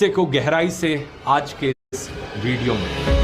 रहस्य को गहराई से आज के इस वीडियो में।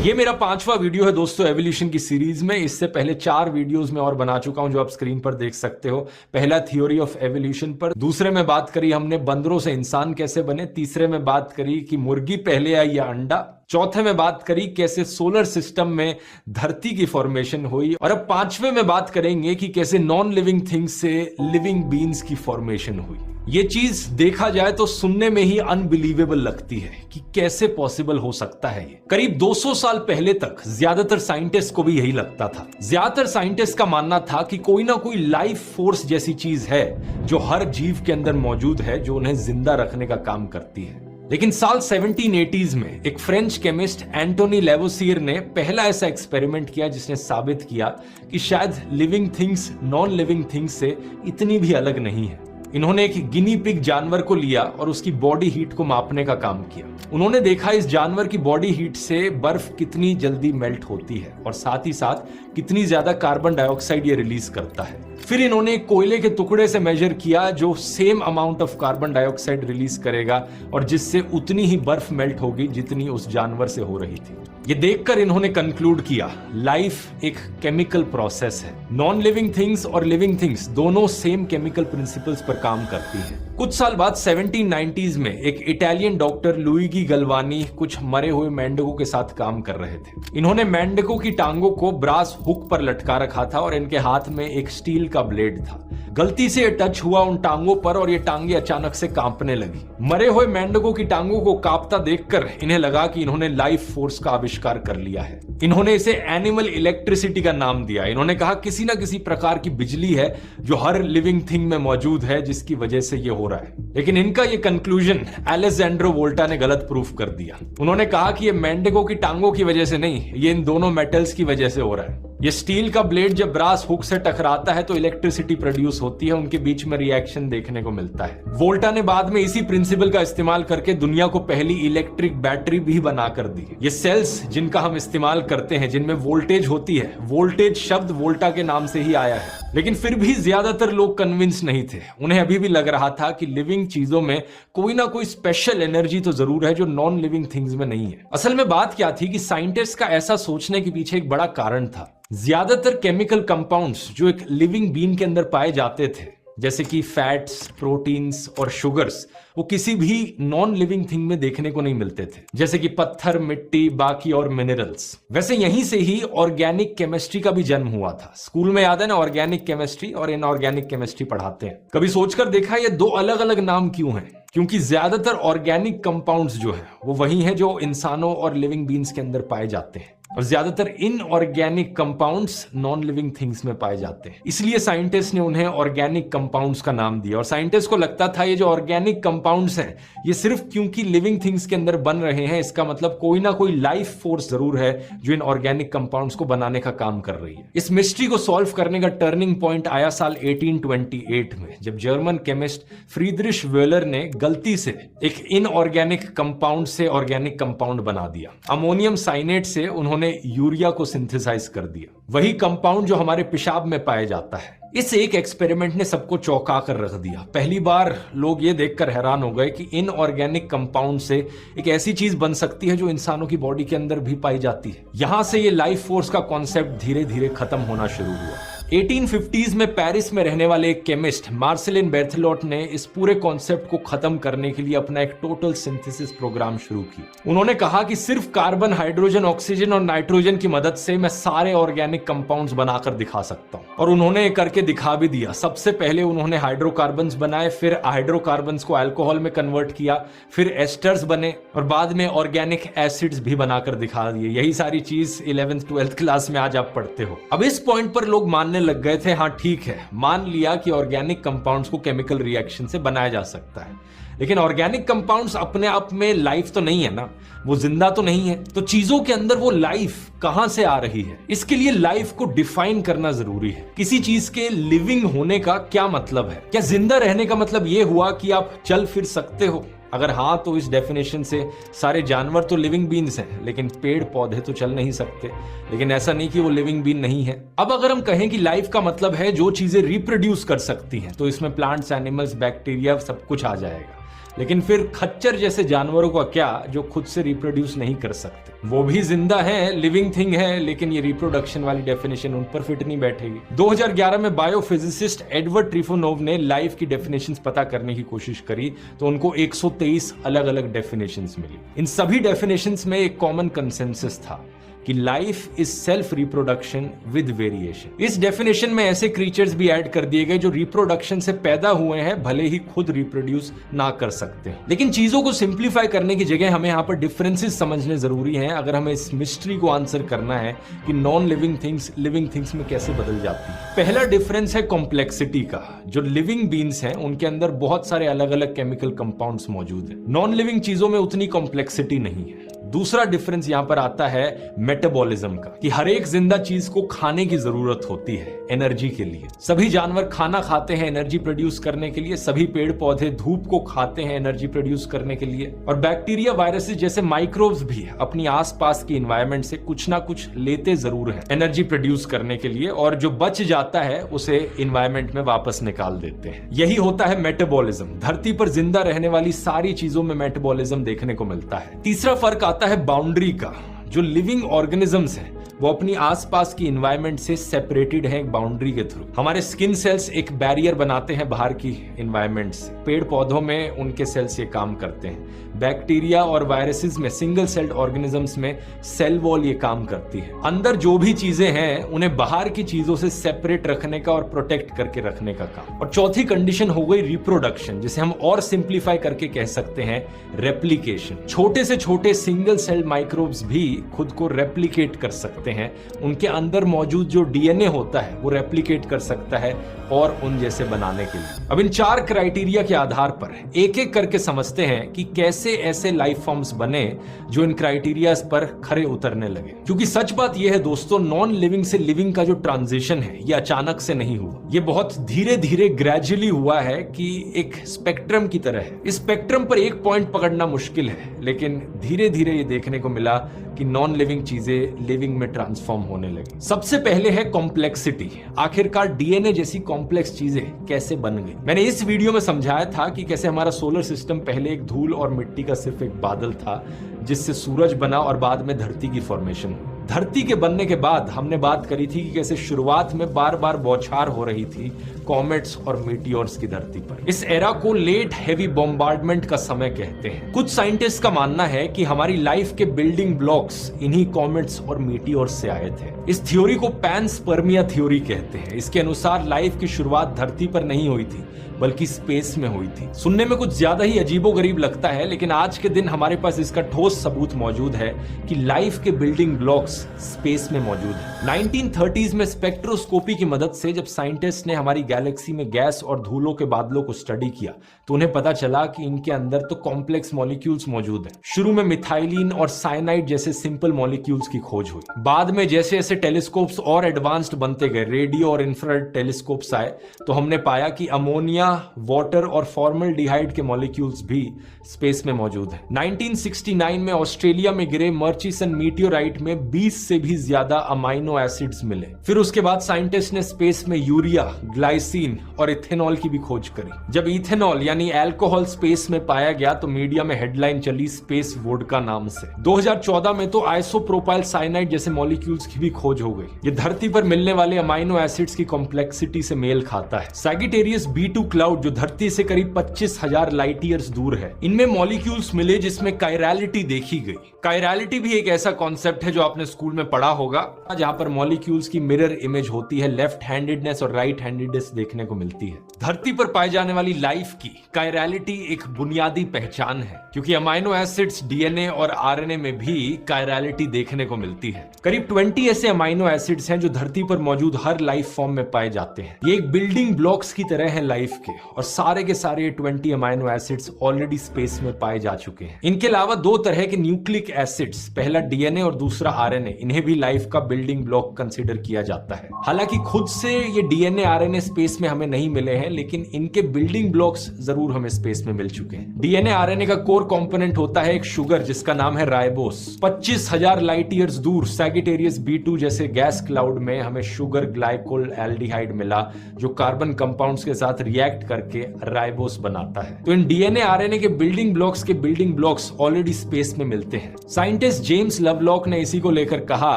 ये मेरा 5वां वीडियो है दोस्तों एवोल्यूशन की सीरीज में। इससे पहले 4 वीडियोस में और बना चुका हूं जो आप स्क्रीन पर देख सकते हो। पहला थ्योरी ऑफ एवोल्यूशन पर, दूसरे में बात करी हमने बंदरों से इंसान कैसे बने, तीसरे में बात करी कि मुर्गी पहले आई या अंडा, चौथे में बात करी कैसे सोलर सिस्टम में धरती की फॉर्मेशन हुई, और अब 5वें में बात करेंगे कि कैसे नॉन लिविंग थिंग्स से लिविंग बीइंग्स की फॉर्मेशन हुई। ये चीज देखा जाए तो सुनने में ही अनबिलीवेबल लगती है कि कैसे पॉसिबल हो सकता है ये। करीब 200 साल पहले तक ज्यादातर साइंटिस्ट को भी यही लगता था। ज्यादातर साइंटिस्ट का मानना था कि कोई ना कोई लाइफ फोर्स जैसी चीज है जो हर जीव के अंदर मौजूद है, जो उन्हें जिंदा रखने का काम करती है। लेकिन साल 1780s में एक फ्रेंच केमिस्ट एंटोनी लेवोसियर ने पहला ऐसा एक्सपेरिमेंट किया जिसने साबित किया कि शायद living things non living things से इतनी भी अलग नहीं है। इन्होंने एक गिनी पिग जानवर को लिया और उसकी बॉडी हीट को मापने का काम किया। उन्होंने देखा इस जानवर की बॉडी हीट से बर्फ कितनी जल्दी मेल्ट होती है और साथ ही साथ कितनी ज्यादा कार्बन डाइऑक्साइड ये रिलीज करता है। फिर इन्होंने कोयले के टुकड़े से मेजर किया जो same amount of carbon dioxide release करेगा और जिससे उतनी ही बर्फ मेल्ट होगी जितनी उस जानवर से हो रही थी। ये देखकर इन्होंने कंक्लूड किया लाइफ एक केमिकल प्रोसेस है। नॉन लिविंग थिंग्स और लिविंग थिंग्स दोनों सेम केमिकल प्रिंसिपल्स पर काम करती हैं। कुछ साल बाद 1790s में एक इटालियन डॉक्टर लुइगी गलवानी कुछ मरे हुए मेंढकों के साथ काम कर रहे थे। इन्होंने मेंढकों की टांगों को ब्रास हुक पर लटका रखा था और इनके हाथ में एक स्टील का ब्लेड था। गलती से टच हुआ उन टांगों पर और ये टांगे अचानक से कांपने लगी। मरे हुए मेंढकों की टांगों को कांपता देखकर इन्हें लगा कि इन्होंने लाइफ फोर्स का आविष्कार कर लिया है। इन्होंने इसे एनिमल इलेक्ट्रिसिटी का नाम दिया। इन्होंने कहा किसी ना किसी प्रकार की बिजली है जो हर लिविंग थिंग में मौजूद है जिसकी वजह से ये हो रहा है। लेकिन इनका ये कंक्लूजन अलेक्जेंड्रो वोल्टा ने गलत प्रूफ कर दिया। उन्होंने कहा कि ये मेंढकों की टांगों की वजह से नहीं, ये इन दोनों मेटल्स की वजह से हो रहा है। ये स्टील का ब्लेड जब ब्रास हुक से टकराता है तो इलेक्ट्रिसिटी प्रोड्यूस होती है, उनके बीच में रिएक्शन देखने को मिलता है। वोल्टा ने बाद में इसी प्रिंसिपल का इस्तेमाल करके दुनिया को पहली इलेक्ट्रिक बैटरी भी बनाकर दी। ये सेल्स जिनका हम इस्तेमाल करते हैं जिनमें वोल्टेज होती है, वोल्टेज शब्द वोल्टा के नाम से ही आया है। लेकिन फिर भी ज्यादातर लोग कन्विंस नहीं थे। उन्हें अभी भी लग रहा था कि लिविंग चीजों में कोई ना कोई स्पेशल एनर्जी तो जरूर है जो नॉन लिविंग थिंग्स में नहीं है। असल में बात क्या थी कि साइंटिस्ट का ऐसा सोचने के पीछे एक बड़ा कारण था। ज्यादातर केमिकल कंपाउंड्स जो एक लिविंग बीइंग के अंदर पाए जाते थे जैसे कि फैट्स, प्रोटीन्स और शुगर्स, वो किसी भी नॉन लिविंग थिंग में देखने को नहीं मिलते थे, जैसे कि पत्थर, मिट्टी, बाकी और मिनरल्स। वैसे यहीं से ही ऑर्गेनिक केमिस्ट्री का भी जन्म हुआ था। स्कूल में याद है ना, ऑर्गेनिक केमिस्ट्री और इनऑर्गेनिक केमिस्ट्री पढ़ाते हैं। कभी सोचकर देखा ये 2 अलग अलग नाम क्यों हैं? क्योंकि ज्यादातर ऑर्गेनिक कंपाउंड्स जो है वो वही है जो इंसानों और लिविंग बीइंग्स के अंदर पाए जाते हैं और ज्यादातर inorganic compounds non living things में पाए जाते हैं। इसलिए साइंटिस्ट ने उन्हें ऑर्गेनिक कंपाउंड्स का नाम दिया। और साइंटिस्ट को लगता था ये जो ऑर्गेनिक कंपाउंड्स हैं ये सिर्फ क्योंकि लिविंग थिंग्स के अंदर बन रहे हैं, इसका मतलब कोई ना कोई लाइफ फोर्स जरूर है जो इन ऑर्गेनिक कंपाउंड्स को बनाने का काम कर रही है। इस मिस्ट्री को सॉल्व करने का टर्निंग पॉइंट आया साल 1828 में, जब जर्मन केमिस्ट फ्रीडरिश वेलर ने गलती से एक इनऑर्गेनिक कंपाउंड से ऑर्गेनिक कंपाउंड बना दिया। अमोनियम साइनेट से उन्होंने यूरिया को सिंथेसाइज कर दिया, वही कंपाउंड जो हमारे पेशाब में पाया जाता है। इस एक एक्सपेरिमेंट ने सबको चौंका कर रख दिया। पहली बार लोग ये देखकर हैरान हो गए कि इनऑर्गेनिक कंपाउंड से एक ऐसी चीज बन सकती है जो इंसानों की बॉडी के अंदर भी पाई जाती है। यहां से ये लाइफ फोर्स का कॉन्सेप्ट धीरे धीरे खत्म होना शुरू हुआ। 1850s में पेरिस में रहने वाले एक केमिस्ट मार्सेलिन बेर्थेलॉट ने इस पूरे कॉन्सेप्ट को खत्म करने के लिए अपना एक टोटल सिंथेसिस प्रोग्राम शुरू किया। उन्होंने कहा कि सिर्फ कार्बन, हाइड्रोजन, ऑक्सीजन और नाइट्रोजन की मदद से मैं सारे ऑर्गेनिक कंपाउंड्स बनाकर दिखा सकता हूं। और उन्होंने करके दिखा भी दिया। सबसे पहले उन्होंने हाइड्रोकार्बन्स बनाए, फिर हाइड्रोकार्बन्स को अल्कोहल में कन्वर्ट किया, फिर एस्टर्स बने और बाद में ऑर्गेनिक एसिड्स भी बनाकर दिखा दिए। यही सारी चीज 11th 12th क्लास में आज आप पढ़ते हो। अब इस पॉइंट पर लोग मानने लग गए थे, हाँ ठीक है, मान लिया कि ऑर्गेनिक कंपाउंड्स को केमिकल रिएक्शन से बनाया जा सकता है, लेकिन ऑर्गेनिक कंपाउंड्स अपने आप में लाइफ तो नहीं है ना, वो जिंदा तो नहीं है। तो चीजों के अंदर वो लाइफ कहां से आ रही है? इसके लिए लाइफ को डिफाइन करना जरूरी है। किसी चीज के लिविंग होने का क्या मतलब है? क्या जिंदा रहने का मतलब ये हुआ कि आप चल फिर सकते हो? अगर हाँ तो इस डेफिनेशन से सारे जानवर तो लिविंग बीन्स हैं, लेकिन पेड़ पौधे तो चल नहीं सकते। लेकिन ऐसा नहीं कि वो लिविंग बीन नहीं है। अब अगर हम कहें कि लाइफ का मतलब है जो चीजें रिप्रोड्यूस कर सकती हैं, तो इसमें प्लांट्स, एनिमल्स, बैक्टीरिया सब कुछ आ जाएगा। लेकिन फिर खच्चर जैसे जानवरों का क्या, जो खुद से रिप्रोड्यूस नहीं कर सकते? वो भी जिंदा है, लिविंग थिंग है, लेकिन ये रिप्रोडक्शन वाली डेफिनेशन उन पर फिट नहीं बैठेगी। 2011 में बायोफिजिसिस्ट एडवर्ड ट्रिफोनोव ने लाइफ की डेफिनेशंस पता करने की कोशिश करी, तो उनको 123 अलग अलग डेफिनेशंस मिली। इन सभी डेफिनेशंस में एक कॉमन कंसेंसस था कि life is self reproduction with variation. इस डेफिनेशन में ऐसे क्रीचर्स भी ऐड कर दिए गए जो रिप्रोडक्शन से पैदा हुए हैं, भले ही खुद रिप्रोड्यूस ना कर सकते हैं। लेकिन चीजों को सिंप्लीफाई करने की जगह हमें यहाँ पर डिफरेंसेस समझने जरूरी हैं, अगर हमें इस मिस्ट्री को आंसर करना है कि non living things living things में कैसे बदल जाती है। पहला डिफरेंस है कॉम्प्लेक्सिटी का। जो लिविंग बीन्स हैं उनके अंदर बहुत सारे अलग अलग केमिकल कंपाउंड्स मौजूद हैं। नॉन लिविंग चीजों में उतनी कॉम्प्लेक्सिटी नहीं है। दूसरा डिफरेंस यहां पर आता है मेटाबॉलिज्म का, कि हर एक जिंदा चीज को खाने की जरूरत होती है एनर्जी के लिए। सभी जानवर खाना खाते हैं एनर्जी प्रोड्यूस करने के लिए, सभी पेड़ पौधे धूप को खाते हैं एनर्जी प्रोड्यूस करने के लिए, और बैक्टीरिया, वायरसेस जैसे माइक्रोब्स भी अपनी आसपास की एनवायरनमेंट से कुछ ना कुछ लेते जरूर हैं एनर्जी प्रोड्यूस करने के लिए, और जो बच जाता है उसे एनवायरनमेंट में वापस निकाल देते हैं। यही होता है मेटाबॉलिज्म। धरती पर जिंदा रहने वाली सारी चीजों में मेटाबॉलिज्म देखने को मिलता है। तीसरा फर्क आता है बाउंड्री का। जो लिविंग ऑर्गेनिजम्स हैं वो अपनी आसपास की एनवायरनमेंट से सेपरेटेड है एक बाउंड्री के थ्रू। हमारे स्किन सेल्स एक बैरियर बनाते हैं बाहर की एनवायरनमेंट से। पेड़ पौधों में उनके सेल्स ये काम करते हैं। बैक्टीरिया और वायरसेस में, सिंगल सेल्ड ऑर्गेनिजम्स में सेल वॉल ये काम करती है। अंदर जो भी चीजें हैं उन्हें बाहर की चीजों से सेपरेट रखने का और प्रोटेक्ट करके रखने का काम। और चौथी कंडीशन हो गई रिप्रोडक्शन, जिसे हम और सिंप्लीफाई करके कह सकते हैं रेप्लिकेशन। छोटे से छोटे सिंगल सेल्ड माइक्रोब्स भी खुद को रेप्लिकेट कर सकते हैं। उनके अंदर मौजूद जो डीएनए होता है वो रेप्लिकेट कर सकता है और उन जैसे बनाने के लिए। अब इन 4 क्राइटेरिया के आधार पर एक एक करके समझते हैं कि कैसे ऐसे लाइफ फॉर्म्स बने जो इन क्राइटेरियाज पर खरे उतरने लगे। क्योंकि सच बात यह है दोस्तों, नॉन लिविंग से लिविंग का जो ट्रांजिशन है ये अचानक से नहीं हुआ। ये बहुत धीरे धीरे ग्रेजुअली हुआ है कि एक स्पेक्ट्रम की तरह है। इस स्पेक्ट्रम पर एक पॉइंट पकड़ना मुश्किल है, लेकिन धीरे धीरे ये देखने को मिला कि नॉन लिविंग चीजें लिविंग में ट्रांसफॉर्म होने लगी। सबसे पहले है कॉम्प्लेक्सिटी। आखिरकार डीएनए जैसी कॉम्प्लेक्स चीजें कैसे बन गई। मैंने इस वीडियो में समझाया था कि कैसे हमारा सोलर सिस्टम पहले एक धूल और मिट्टी का सिर्फ एक बादल था, जिससे सूरज बना और बाद में धरती की फॉर्मेशन हुई। धरती के बनने के बाद हमने बात करी थी कि कैसे शुरुआत में बार बार बौछार हो रही थी कॉमेट्स और मीटियोर्स की धरती पर। इस एरा को लेट हेवी बॉम्बार्डमेंट का समय कहते हैं। कुछ साइंटिस्ट का मानना है कि हमारी लाइफ के बिल्डिंग ब्लॉक्स इन्हीं कॉमेट्स और मीटियोर्स से आए थे। इस थ्योरी को पैनस्पर्मिया थ्योरी कहते हैं। इसके अनुसार लाइफ की शुरुआत धरती पर नहीं हुई थी बल्कि स्पेस में हुई थी। सुनने में कुछ ज्यादा ही अजीबोगरीब लगता है, लेकिन आज के दिन हमारे पास इसका ठोस सबूत मौजूद है कि लाइफ के बिल्डिंग ब्लॉक्स स्पेस में मौजूद है। 1930s में स्पेक्ट्रोस्कोपी की मदद से जब साइंटिस्ट ने हमारी गैलेक्सी में गैस और धूलों के बादलों को स्टडी किया तो उन्हें पता चला कि इनके अंदर तो कॉम्प्लेक्स मॉलिक्यूल्स मौजूद हैं। शुरू में मिथाइलिन और साइनाइड जैसे सिंपल मॉलिक्यूल्स की खोज हुई। बाद में जैसे जैसे टेलीस्कोप्स और एडवांस्ड बनते गए, रेडियो और इंफ्रारेड टेलीस्कोप्स आए, तो हमने पाया कि अमोनिया, वाटर और फॉर्मल्डिहाइड के मॉलिक्यूल्स भी स्पेस में मौजूद हैं। 1969 में ऑस्ट्रेलिया में गिरे मर्चिसन मीटियोराइट में 20 से भी ज्यादा अमाइनो एसिड्स मिले। फिर उसके बाद साइंटिस्ट ने स्पेस में यूरिया, ग्लाइसिन और इथेनॉल की भी खोज करी। जब इथेनॉल यानी अल्कोहल स्पेस में पाया गया तो मीडिया में हेडलाइन चली स्पेस वोडका नाम से। 2014 में तो आइसोप्रोपाइल साइनाइड जैसे मॉलिक्यूल्स की भी खोज हो गई। ये धरती पर मिलने वाले अमाइनो एसिड्स की कॉम्प्लेक्सिटी से मेल खाता है। सैजिटेरियस B2 क्लाउड जो धरती से करीब 25,000 लाइट ईयर्स दूर है, इनमें मॉलिक्यूल्स मिले जिसमें कायरलिटी देखी गई। कायरलिटी भी एक ऐसा कॉन्सेप्ट है जो आपने स्कूल में पढ़ा होगा, जहां पर मॉलिक्यूल्स की मिरर इमेज होती है, लेफ्ट हैंडेडनेस और राइट हैंडेडनेस देखने को मिलती है। धरती पर पाए जाने वाली लाइफ की कायरलिटी एक बुनियादी पहचान है, क्योंकि अमाइनो एसिड्स डीएनए और आरएनए में भी कायरलिटी देखने को मिलती है। करीब 20 ऐसे अमाइनो एसिड्स हैं जो धरती पर मौजूद हर लाइफ फॉर्म में पाए जाते हैं। ये एक बिल्डिंग ब्लॉक्स की तरह है लाइफ के, और सारे के सारे 20 अमाइनो एसिड्स ऑलरेडी स्पेस में पाए जा चुके हैं। इनके अलावा 2 तरह के न्यूक्लिक एसिड्स, पहला डीएनए और दूसरा आरएनए, आरएनए, इन्हें भी लाइफ का बिल्डिंग ब्लॉक कंसीडर किया जाता है। हालांकि खुद से ये डीएनए आरएनए स्पेस में हमें नहीं मिले हैं, लेकिन इनके बिल्डिंग ब्लॉक्स जरूर हमें स्पेस में मिल चुके हैं। डीएनए आरएनए का कोर कंपोनेंट होता है एक शुगर जिसका नाम है राइबोस। 25,000 लाइट ईयर्स दूर सैजिटेरियस B2 जैसे गैस क्लाउड में हमें शुगर ग्लाइकोल एल्डिहाइड मिला, जो कार्बन कंपाउंड्स के साथ रिएक्ट करके राइबोस बनाता है। तो इन डीएनए आरएनए के बिल्डिंग ब्लॉक्स ऑलरेडी स्पेस में मिलते हैं। साइंटिस्ट जेम्स लवलॉक ने इसी को लेकर कहा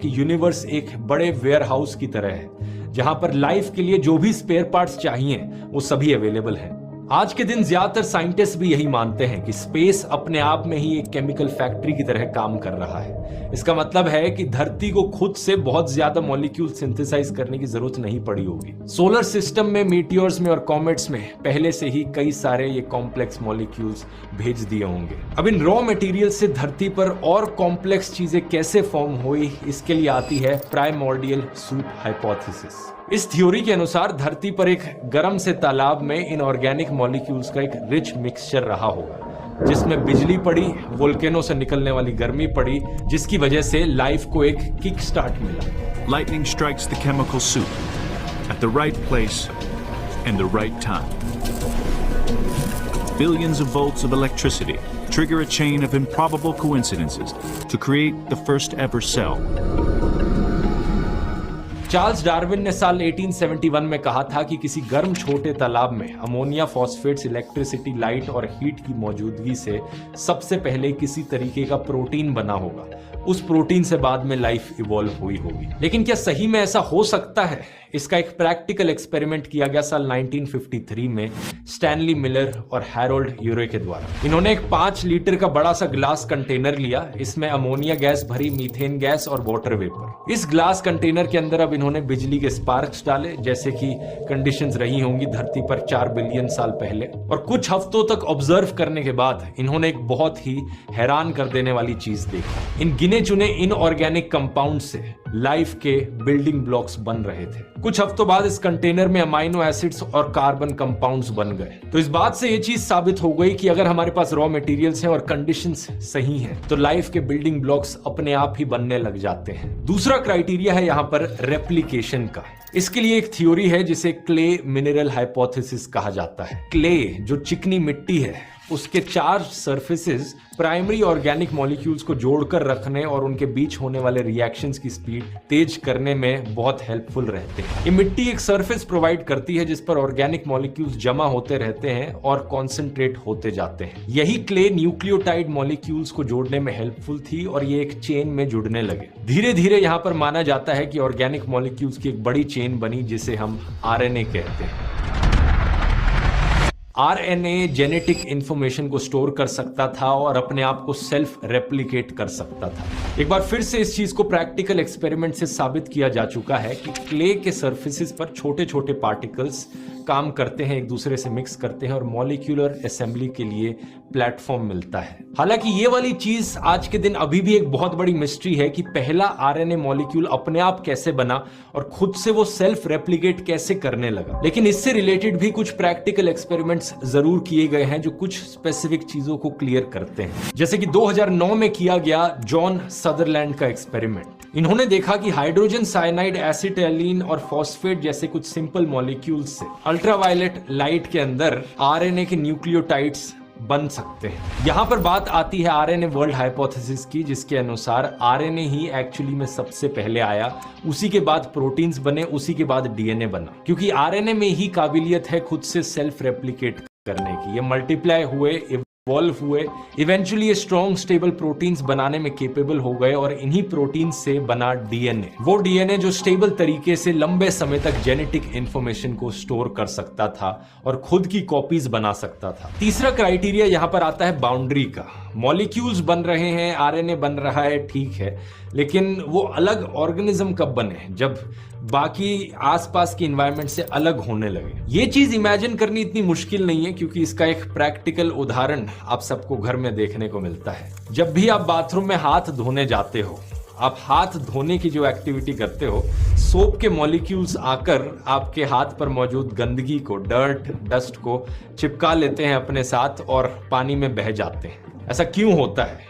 कि यूनिवर्स एक बड़े वेयरहाउस की तरह है, जहां पर लाइफ के लिए जो भी स्पेयर पार्ट्स चाहिए वो सभी अवेलेबल हैं। आज के दिन ज्यादातर साइंटिस्ट भी यही मानते हैं कि स्पेस अपने आप में ही एक केमिकल फैक्ट्री की तरह काम कर रहा है। इसका मतलब है कि धरती को खुद से बहुत ज्यादा मॉलिक्यूल सिंथेसाइज करने की जरूरत नहीं पड़ी होगी। सोलर सिस्टम में, मीटियोर्स में और कॉमेट्स में पहले से ही कई सारे ये कॉम्प्लेक्स मॉलिक्यूल्स भेज दिए होंगे। अब इन रॉ मटेरियल से धरती पर और कॉम्प्लेक्स चीजें कैसे फॉर्म हुई, इसके लिए आती है प्राइमोर्डियल सूप हाइपोथेसिस। इस थ्योरी के अनुसार धरती पर एक गर्म से तालाब में इनऑर्गेनिक मॉलिक्यूल्स का एक रिच मिक्सचर रहा होगा, जिसमें बिजली पड़ी, वोल्केनो से निकलने वाली गर्मी पड़ी, जिसकी वजह से लाइफ को एक किक स्टार्ट मिला। Lightning strikes the chemical soup at the right place and the right time. Billions of volts of electricity trigger a chain of improbable coincidences to create the first ever cell. Charles Darwin ने साल 1871 में कहा था कि किसी गर्म छोटे तालाब में अमोनिया फॉस्फेट्स, इलेक्ट्रिसिटी, लाइट और हीट की मौजूदगी से सबसे पहले किसी तरीके का प्रोटीन बना होगा। उस प्रोटीन से बाद में लाइफ इवॉल्व हुई होगी। लेकिन क्या सही में ऐसा हो सकता है? इसका एक प्रैक्टिकल एक्सपेरिमेंट किया गया साल 1953 में स्टैनली मिलर और हैरोल्ड यूरे के द्वारा। इन्होंने एक 5 लीटर का बड़ा सा ग्लास कंटेनर लिया। इसमें अमोनिया गैस भरी, मीथेन गैस और वाटर वेपर। इस ग्लास कंटेनर के अंदर अब इन्होंने बिजली के स्पार्क्स डाले, जैसे कि कंडीशंस रही होंगी धरती पर 4 बिलियन साल पहले। और कुछ हफ्तों तक ऑब्जर्व करने के बाद इन्होंने एक बहुत ही हैरान कर देने वाली चीज देखी। इन गिने चुने इनऑर्गेनिक कंपाउंड से लाइफ के बिल्डिंग ब्लॉक्स बन रहे थे। कुछ हफ्तों बाद इस कंटेनर में अमाइनो एसिड्स और कार्बन कंपाउंड्स बन गए। तो इस बात से ये चीज साबित हो गई कि अगर हमारे पास रॉ मटेरियल्स हैं और कंडीशंस सही हैं, तो लाइफ के बिल्डिंग ब्लॉक्स अपने आप ही बनने लग जाते हैं। दूसरा क्राइटेरिया है यहां पर रेप्लिकेशन का। इसके लिए एक थ्योरी है जिसे क्ले मिनरल हाइपोथेसिस कहा जाता है। क्ले, जो चिकनी मिट्टी है, उसके 4 सरफेसेस प्राइमरी ऑर्गेनिक मॉलिक्यूल्स को जोड़कर रखने और उनके बीच होने वाले रिएक्शंस की स्पीड तेज करने में बहुत हेल्पफुल रहते हैं। ये मिट्टी एक सरफेस प्रोवाइड करती है जिस पर ऑर्गेनिक मॉलिक्यूल्स जमा होते रहते हैं और कॉन्सेंट्रेट होते जाते हैं। यही क्ले न्यूक्लियोटाइड मॉलिक्यूल्स को जोड़ने में हेल्पफुल थी और ये एक चेन में जुड़ने लगे। धीरे धीरे यहाँ पर माना जाता है कि ऑर्गेनिक मॉलिक्यूल्स की एक बड़ी चेन बनी जिसे हम आरएनए कहते हैं। आरएनए जेनेटिक इंफॉर्मेशन को स्टोर कर सकता था और अपने आप को सेल्फ रेप्लिकेट कर सकता था। एक बार फिर से इस चीज को प्रैक्टिकल एक्सपेरिमेंट से साबित किया जा चुका है कि क्ले के सरफेसेस पर छोटे छोटे पार्टिकल्स काम करते हैं, एक दूसरे से मिक्स करते हैं और मॉलिक्यूलर असेंबली के लिए प्लेटफॉर्म मिलता है। हालांकि ये वाली चीज आज के दिन अभी भी एक बहुत बड़ी मिस्ट्री है कि पहला आरएनए मॉलिक्यूल अपने आप कैसे बना और खुद से वो सेल्फ रेप्लिकेट कैसे करने लगा। लेकिन इससे रिलेटेड भी कुछ प्रैक्टिकल एक्सपेरिमेंट्स जरूर किए गए हैं जो कुछ स्पेसिफिक चीजों को क्लियर करते हैं। जैसे कि 2009 में किया गया जॉन सदरलैंड का एक्सपेरिमेंट। इन्होंने देखा कि हाइड्रोजन साइनाइड, एसिटाइलिन और फॉस्फेट जैसे कुछ सिंपल मॉलिक्यूल्स से अल्ट्रावायलेट लाइट के अंदर आरएनए के न्यूक्लियोटाइड्स बन सकते हैं। यहां पर बात आती है आरएनए वर्ल्ड हाइपोथेसिस की, जिसके अनुसार आरएनए ही एक्चुअली में सबसे पहले आया, उसी के बाद प्रोटीन्स बने, उसी के बाद डीएनए बना, क्योंकि आरएनए में ही काबिलियत है खुद से सेल्फ रेप्लिकेट करने की। ये मल्टीप्लाई हुए, इवॉल्व हुए, इवेंचुअली स्ट्रॉन्ग स्टेबल प्रोटीन्स बनाने में केपेबल हो गए और इन्हीं प्रोटीन से बना डीएनए। वो डीएनए जो स्टेबल तरीके से लंबे समय तक जेनेटिक इंफॉर्मेशन को स्टोर कर सकता था और खुद की कॉपीज बना सकता था। तीसरा क्राइटेरिया यहां पर आता है बाउंड्री का। मॉलिक्यूल्स बन रहे हैं, आरएनए बन रहा है, ठीक है, लेकिन वो अलग ऑर्गेनिज्म कब बने? जब बाकी आसपास की एनवायरनमेंट से अलग होने लगे। ये चीज इमेजिन करनी इतनी मुश्किल नहीं है, क्योंकि इसका एक प्रैक्टिकल उदाहरण आप सबको घर में देखने को मिलता है। जब भी आप बाथरूम में हाथ धोने जाते हो, आप हाथ धोने की जो एक्टिविटी करते हो, सोप के मॉलिक्यूल्स आकर आपके हाथ पर मौजूद गंदगी को, डस्ट को चिपका लेते हैं अपने साथ और पानी में बह जाते हैं। ऐसा क्यों होता है?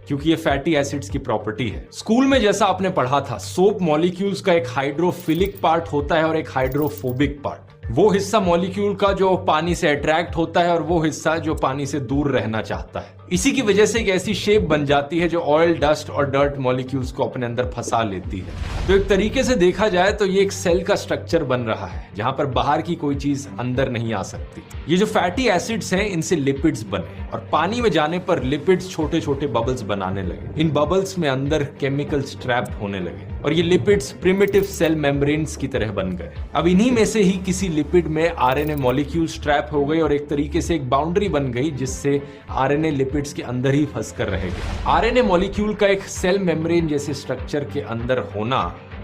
क्योंकि ये फैटी एसिड्स की प्रॉपर्टी है। स्कूल में जैसा आपने पढ़ा था, सोप मॉलिक्यूल्स का एक हाइड्रोफिलिक पार्ट होता है और एक हाइड्रोफोबिक पार्ट। वो हिस्सा मॉलिक्यूल का जो पानी से अट्रैक्ट होता है और वो हिस्सा जो पानी से दूर रहना चाहता है। इसी की वजह से एक ऐसी शेप बन जाती है जो ऑयल, डस्ट और डर्ट मॉलिक्यूल्स को अपने अंदर फंसा लेती है। तो एक तरीके से देखा जाए तो ये एक सेल का स्ट्रक्चर बन रहा है जहां पर बाहर की कोई चीज अंदर नहीं आ सकती। ये जो फैटी एसिड्स हैं, इनसे लिपिड्स बने और पानी में जाने पर लिपिड्स छोटे छोटे बबल्स बनाने लगे। इन बबल्स में अंदर केमिकल्स ट्रैप्ड होने लगे और ये लिपिड्स प्रिमिटिव सेल मेम्ब्रेन्स की तरह बन गए। अब इन्हीं में से ही किसी लिपिड में आरएनए मॉलिक्यूल्स ट्रैप हो गए और एक तरीके से एक बाउंड्री बन गई जिससे आरएनए लिपिड्स के अंदर ही फंस कर रह गए। आरएनए मॉलिक्यूल का एक सेल मेम्ब्रेन जैसे स्ट्रक्चर के अंदर होना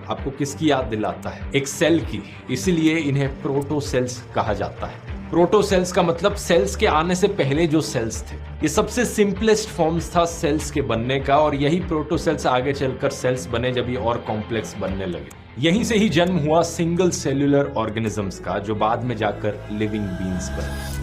आपको किसकी याद दिलाता है? एक सेल की। इसीलिए इन्हें प्रोटोसेल्स कहा जाता है। प्रोटोसेल्स का मतलब सेल्स के आने से पहले जो सेल्स थे। ये सबसे सिंपलेस्ट फॉर्म्स था सेल्स के बनने का और यही प्रोटोसेल्स आगे चलकर सेल्स बने जब ये और कॉम्प्लेक्स बनने लगे। यहीं से ही जन्म हुआ सिंगल सेल्यूलर ऑर्गेनिजम्स का, जो बाद में जाकर लिविंग बींग्स बने।